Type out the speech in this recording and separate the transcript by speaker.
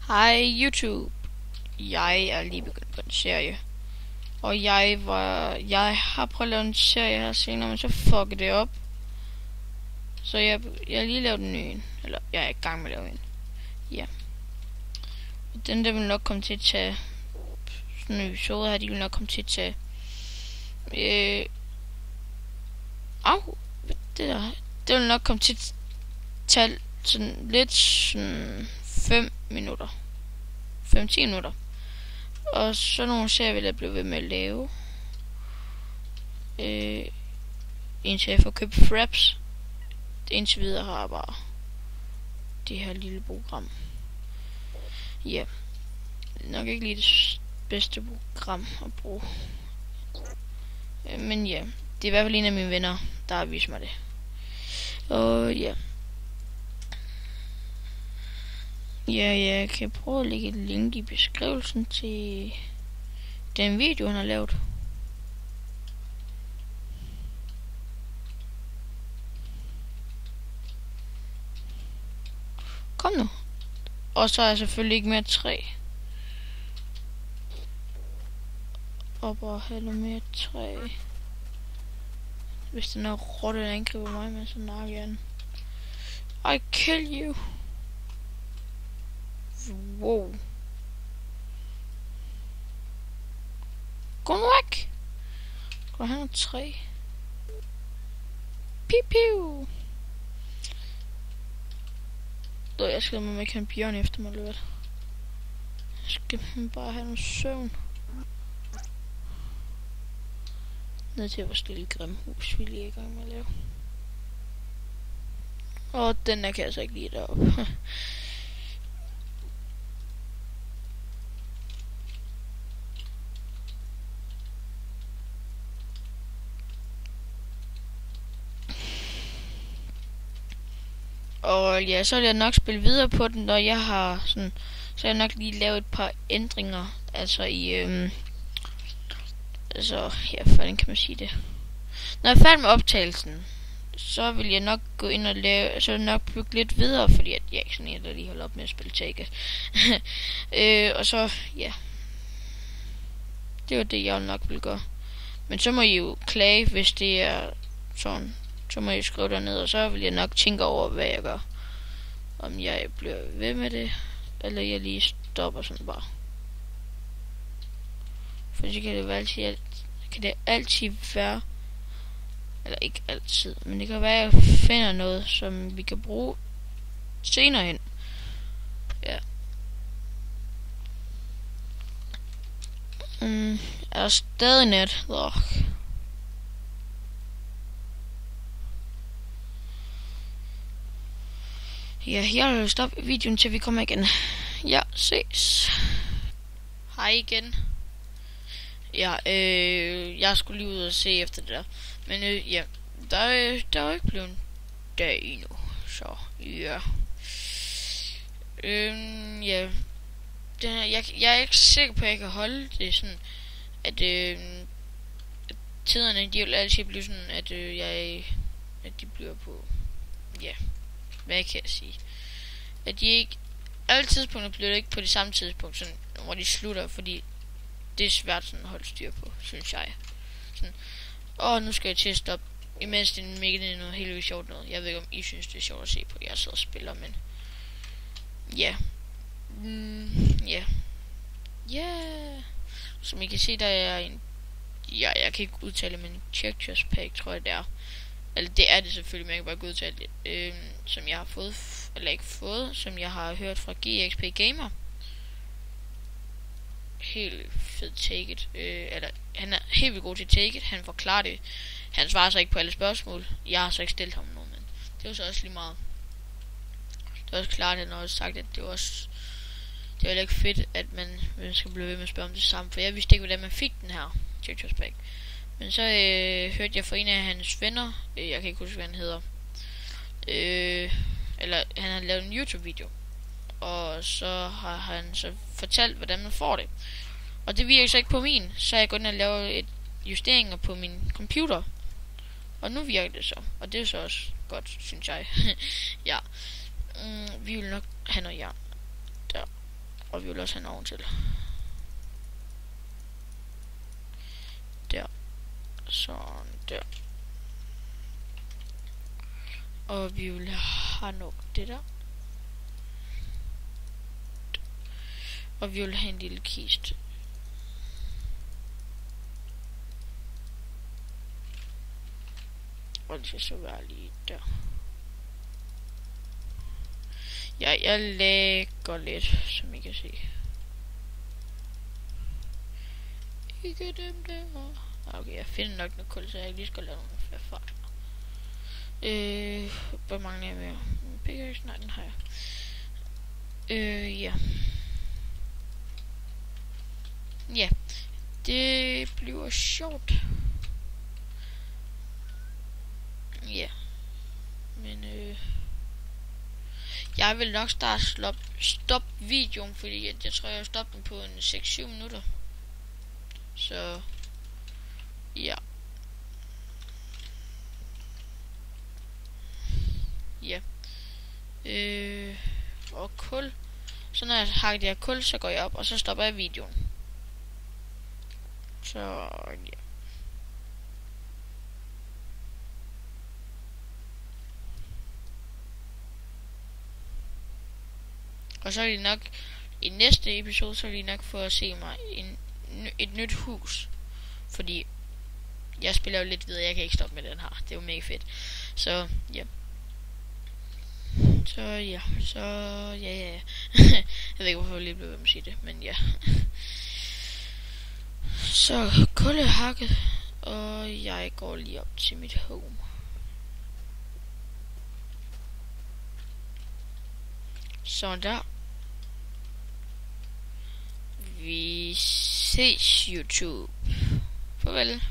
Speaker 1: Hej YouTube. Jeg er lige begyndt på en serie. Og jeg har prøvet at lave en serie her senere, men så fuckede det op. Så jeg har lige lavet en ny en. Eller jeg er i gang med at lave en. Ja. Og den der vil nok komme til at tage... Sådan en episode her, de vil nok komme til at tage... Det der... Det vil nok komme til at tage sådan lidt sådan 5 minutter. 5-10 minutter. Og så nogle serier vil jeg blive ved med at lave. Indtil jeg får købt Fraps. Indtil videre har jeg bare det her lille program. Ja. Nok ikke lige det bedste program at bruge. Men ja. Det er i hvert fald en af mine venner, der har vist mig det. Og ja. Ja, jeg kan prøve at lægge et link i beskrivelsen til den video, han har lavet. Kom nu. Og så er jeg selvfølgelig ikke mere træ. Og bare have noget mere træ. Hvis den er rotte, der angriber mig med så nakker jeg den. I kill you. Wow. Gå nu væk. Gå han noget træ. Piu piu. Jeg skal med ikke have en bjørn efter mig, eller hvad? Jeg skal bare have noget søvn. Ned til vores lille grimme hus, vi lige er i gang med at lave. Og den der kan jeg så ikke lide deroppe. Og ja, så vil jeg nok spille videre på den, når jeg har sådan... Så vil jeg nok lige lave et par ændringer. Altså i... ja, hvordan kan man sige det? Når jeg er færdig med optagelsen, så vil jeg nok gå ind og lave... Så vil jeg nok bygge lidt videre, fordi at jeg ikke sådan en, der lige holder op med at spille Taget. Og så, ja. Det var det, jeg nok vil gøre. Men så må I jo klage, hvis det er sådan... Så må jeg skrive derned, og så vil jeg nok tænke over, hvad jeg gør. Om jeg bliver ved med det, eller jeg lige stopper sådan bare. For så kan det altid være, eller ikke altid, men det kan være, at jeg finder noget, som vi kan bruge senere hen. Ja. Er der stadig net? Ja, jeg vil stoppe videoen, til vi kommer igen. Ja, ses. Hej igen. Ja, jeg skulle lige ud og se efter det der. Men ja, der er jo ikke blevet en dag endnu. Så, ja. Ja. Jeg er ikke sikker på, at jeg kan holde det sådan, at tiderne, de vil altid blive sådan, at de bliver på, ja. Hvad kan jeg sige? At de ikke... Alle tidspunkter bliver det ikke på det samme tidspunkt, sådan, hvor de slutter, fordi det er svært sådan at holde styr på, synes jeg. Sådan, nu skal jeg til at stoppe, imens det er mega noget helt vildt sjovt noget. Jeg ved ikke, om I synes, det er sjovt at se på, jeg sidder og spiller, men... Ja. Ja. Ja. Som I kan se, der er en... Ja, jeg kan ikke udtale, men Checkers Pack, tror jeg det er. Eller det er det selvfølgelig, men jeg kan bare gå ud til det, som jeg har fået, eller ikke fået, som jeg har hørt fra GXP Gamer. Helt fed Take It, eller han er helt vildt god til Take It, han forklarer det. Han svarer så ikke på alle spørgsmål, jeg har så ikke stillet ham noget, men det var så også lige meget. Det er også klart, at han har også sagt, at det var ikke fedt, at man skal blive ved med at spørge om det samme, for jeg vidste ikke, hvordan man fik den her Checkers Pack. Men så hørte jeg fra en af hans venner, jeg kan ikke huske, hvad han hedder, eller han har lavet en YouTube-video, og så har han så fortalt, hvordan man får det. Og det virker så ikke på min, så er jeg gået ind og lavet justeringer på min computer, og nu virker det så, og det er så også godt, synes jeg. Ja. Vi vil nok have noget jern. Der. Og vi vil også have en ovn til. Der. Sådan der. Og vi vil have noget det der. Og vi vil have en lille kiste. Og det skal så være lige der. Ja, jeg lægger lidt, som I kan se. Ikke dem der. Okay, jeg finder nok noget kul, så jeg lige skal lave nogle flere fejl. Hvor mange er jeg mere? Pickaxe? Nej, den har jeg. Ja. Ja. Det bliver sjovt. Ja. Men jeg vil nok stoppe videoen, fordi jeg tror jeg stopper den på en 6-7 minutter. Så ja. Ja. Og kul. Så når jeg har det her kul, så går jeg op, og så stopper jeg videoen. Så ja. Og så er det nok i næste episode, så vil I nok få at se mig et nyt hus. Fordi jeg spiller jo lidt videre, jeg kan ikke stoppe med den her. Det er jo mega fedt. Så ja. Så ja. Jeg ved ikke hvorfor jeg lige blev ved med at sige det, men ja. Så kul er hakket, og jeg går lige op til mit home. Sådan der. Vi ses YouTube. Farvel.